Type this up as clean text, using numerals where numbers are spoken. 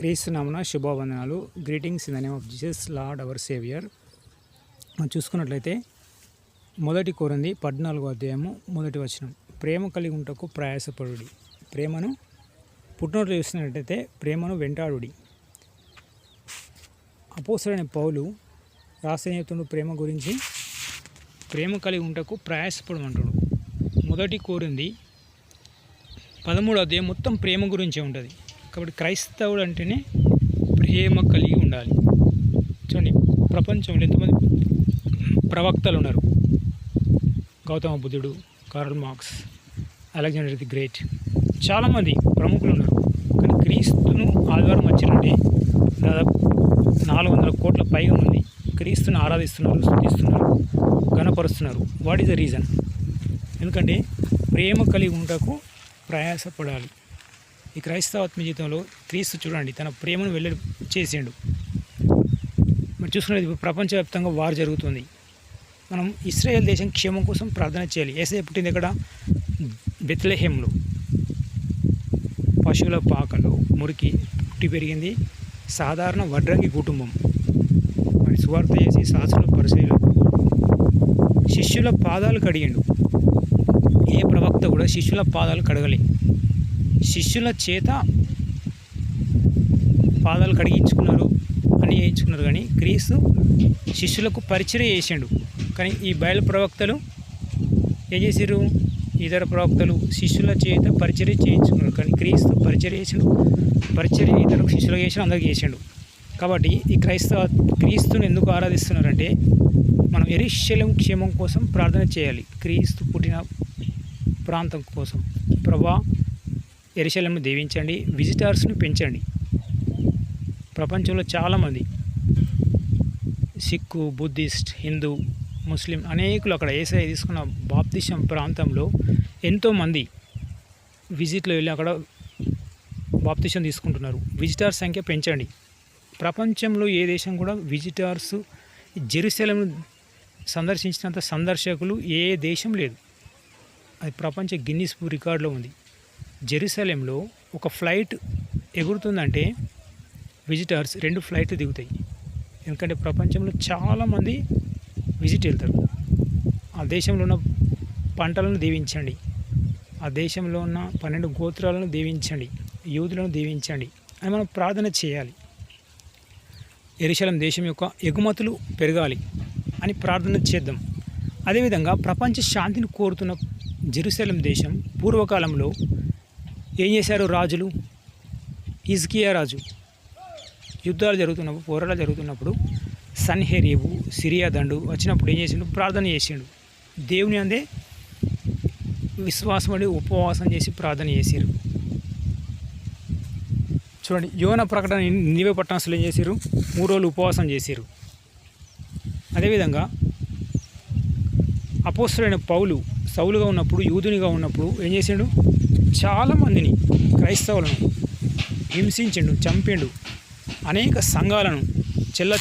క్రీస్తునామమున శుభవందనాలు. Greetings in the name of Jesus lord our saviour. మనం చూసుకున్నట్లయితే 1 కొరింథీ 14వ అధ్యాయము 1వ వచనం, ప్రేమ కలిగి ఉంటకు ప్రయాసపడుడి, ప్రేమను పుట్టినట్లు చూస్తున్నట్లయితే ప్రేమను వెంటాడుడి. అపోస్తలుడైన పౌలు రాసిన చెప్తున్న ప్రేమ గురించి, ప్రేమ కలిగి ఉంటకు ప్రయాసపడమంటాడు. 1 కొరింథీ 13వ అధ్యాయం మొత్తం ప్రేమ గురించే ఉంటుంది. కాబట్టి క్రైస్తవుడు అంటేనే ప్రేమ కలిగి ఉండాలి. చూడండి, ప్రపంచంలో ఎంతమంది ప్రవక్తలు ఉన్నారు. గౌతమ బుద్ధుడు, Karl Marx, Alexander the great, చాలామంది ప్రముఖులు ఉన్నారు. కానీ క్రీస్తును ఆదివారం వచ్చినట్టే దాదాపు 400 కోట్ల పైగా మంది క్రీస్తును ఆరాధిస్తున్నారు, స్తుతిస్తున్నారు, ఘనపరుస్తున్నారు. What is the reason? ఎందుకంటే ప్రేమ కలిగి ఉండకు ప్రయాసపడాలి. ఈ క్రైస్తవాత్మ జీవితంలో క్రీస్తు చూడండి తన ప్రేమను వెల్లడి చేసిండు. మరి చూసుకున్నది ప్రపంచవ్యాప్తంగా వార్ జరుగుతుంది. మనం ఇశ్రాయేల్ దేశం క్షేమం కోసం ప్రార్థన చేయాలి. యేసయ్య పుట్టింది ఎక్కడ? బెత్లెహేంలో, పశువుల పాకలో మురికి పుట్టి పెరిగింది. సాధారణ వడ్రంగి కుటుంబం. మరి సువార్త చేసి శాస్త్రుల పరిశీలన శిష్యుల పాదాలు కడిగిండు. ఏ ప్రవక్త కూడా శిష్యుల పాదాలు కడగలే. శిష్యుల చేత పాదాలు కడిగించుకున్నారు అని చేయించుకున్నారు. కానీ క్రీస్తు శిష్యులకు పరిచర్య చేసిండు. కానీ ఈ బయలు ప్రవక్తలు ఏం చేసారు? ఇతర ప్రవక్తలు శిష్యుల చేత పరిచర్య చేయించుకున్నారు. కానీ క్రీస్తు పరిచర్య చేసిండు. పరిచర్య ఇతర శిష్యులకు చేసిన అందరికి చేసిండు. కాబట్టి ఈ క్రీస్తుని ఎందుకు ఆరాధిస్తున్నారంటే మనం యెరూషలేము క్షేమం కోసం ప్రార్థన చేయాలి. క్రీస్తు పుట్టిన ప్రాంతం కోసం. ప్రభువా, యెరూషలేమును దీవించండి, విజిటర్స్ని పెంచండి. ప్రపంచంలో చాలామంది సిక్కు, బుద్ధిస్ట్, హిందూ, ముస్లిం అనేకులు అక్కడ యేసయ్య తీసుకున్న బాప్తిసం ప్రాంతంలో ఎంతోమంది విజిట్లో వెళ్ళి అక్కడ బాప్తిసం తీసుకుంటున్నారు. విజిటర్స్ సంఖ్య పెంచండి. ప్రపంచంలో ఏ దేశం కూడా విజిటర్స్ జెరూసలేంను సందర్శించినంత సందర్శకులు ఏ దేశం లేదు. అది ప్రపంచ గిన్నిస్ రికార్డులో ఉంది. జెరూసలేంలో ఒక ఫ్లైట్ ఎగురుతుందంటే విజిటర్స్ 2 ఫ్లైట్లు దిగుతాయి. ఎందుకంటే ప్రపంచంలో చాలామంది విజిట్ వెళ్తారు. ఆ దేశంలో ఉన్న పంటలను దీవించండి. ఆ దేశంలో ఉన్న 12 గోత్రాలను దీవించండి, యూదులను దీవించండి అని మనం ప్రార్థన చేయాలి. యెరూషలేం దేశం యొక్క ఎగుమతులు పెరగాలి అని ప్రార్థన చేద్దాం. అదేవిధంగా ప్రపంచ శాంతిని కోరుతున్న జెరూసలేం దేశం పూర్వకాలంలో ఏం చేశారు రాజులు? హిజ్కియా రాజు యుద్ధాలు జరుగుతున్నప్పుడు, పోరాటాలు జరుగుతున్నప్పుడు సన్హెరీబు, సిరియా దండు వచ్చినప్పుడు ఏం చేసిండు? ప్రార్థన చేసిండు. దేవుని అందే విశ్వాసం పడి ఉపవాసం చేసి ప్రార్థన చేశారు. చూడండి, యోన ప్రకటన నీవే పట్టణస్తులు ఏం చేశారు? 3 రోజులు ఉపవాసం చేశారు. అదేవిధంగా అపోస్తలుడైన పౌలు సౌలుగా ఉన్నప్పుడు, యూదునిగా ఉన్నప్పుడు ఏం చేసిండు? చాలామందిని క్రైస్తవులను హింసించిండు, చంపిండు. అనేక సంఘాలను చెల్ల